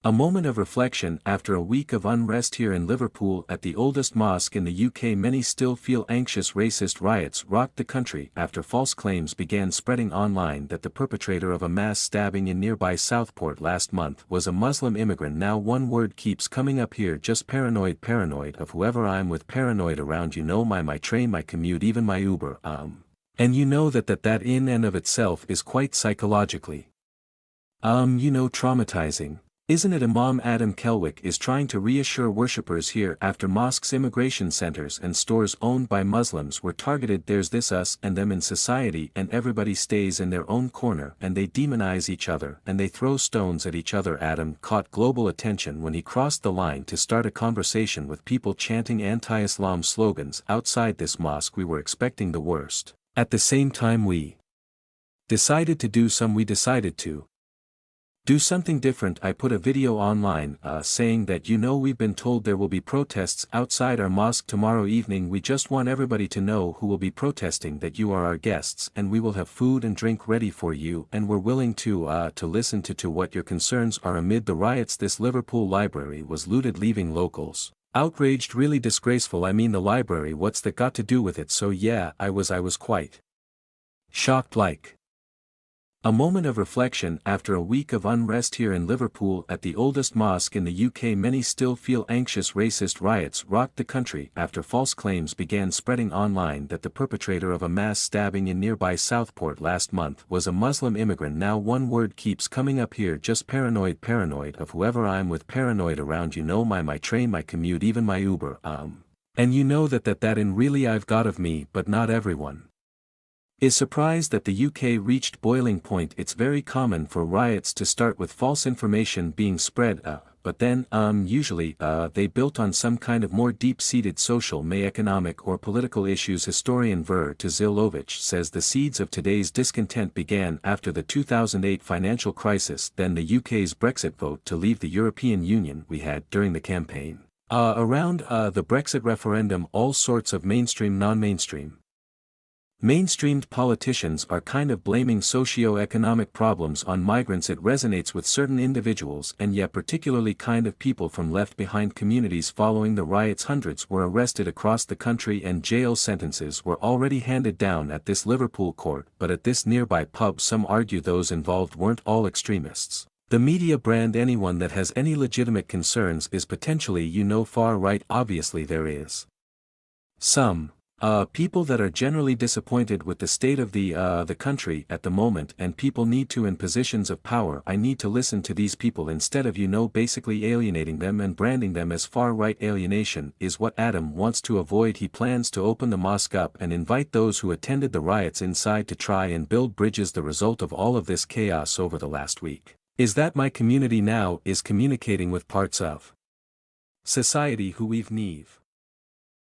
A moment of reflection after a week of unrest here in Liverpool at the oldest mosque in the UK. Many still feel anxious. Racist riots rocked the country after false claims began spreading online that the perpetrator of a mass stabbing in nearby Southport last month was a Muslim immigrant. Now one word keeps coming up here: just paranoid. Paranoid of whoever I'm with, paranoid around, you know, my train, my commute, even my Uber. And you know that in and of itself is quite psychologically traumatizing. Isn't it? Imam Adam Kelwick is trying to reassure worshippers here after mosques, immigration centers and stores owned by Muslims were targeted. There's this us and them in society, and everybody stays in their own corner, and they demonize each other and they throw stones at each other. Adam caught global attention when he crossed the line to start a conversation with people chanting anti-Islam slogans outside this mosque. We were expecting the worst. At the same time we decided to do something different. I put a video online saying that we've been told there will be protests outside our mosque tomorrow evening. We just want everybody to know who will be protesting that you are our guests, and we will have food and drink ready for you, and we're willing to listen to what your concerns are. Amid the riots, this Liverpool library was looted, leaving locals outraged. Really disgraceful. I mean, the library, what's that got to do with it? So yeah, I was quite shocked. A moment of reflection after a week of unrest here in Liverpool at the oldest mosque in the UK. Many still feel anxious. Racist riots rocked the country after false claims began spreading online that the perpetrator of a mass stabbing in nearby Southport last month was a Muslim immigrant. Now one word keeps coming up here: just paranoid. Paranoid of whoever I'm with, paranoid around, you know, my train, my commute, even my Uber. And you know that in really I've got of me, but not everyone is surprised that the UK reached boiling point. It's very common for riots to start with false information being spread, but then, usually, they built on some kind of more deep-seated social, economic or political issues. Historian Ver Zilovich says the seeds of today's discontent began after the 2008 financial crisis, then the UK's Brexit vote to leave the European Union. We had, during the campaign around the Brexit referendum, all sorts of mainstream, non-mainstream, mainstreamed politicians are kind of blaming socio-economic problems on migrants. It resonates with certain individuals, and yet particularly kind of people from left-behind communities. Following the riots, hundreds were arrested across the country and jail sentences were already handed down at this Liverpool court. But at this nearby pub, some argue those involved weren't all extremists. The media brand anyone that has any legitimate concerns is potentially far right. Obviously there is some people that are generally disappointed with the state of the country at the moment, and people need to, in positions of power, I need to listen to these people instead of basically alienating them and branding them as far-right. Alienation is what Adam wants to avoid. He plans to open the mosque up and invite those who attended the riots inside to try and build bridges. The result of all of this chaos over the last week is that my community now is communicating with parts of society who we've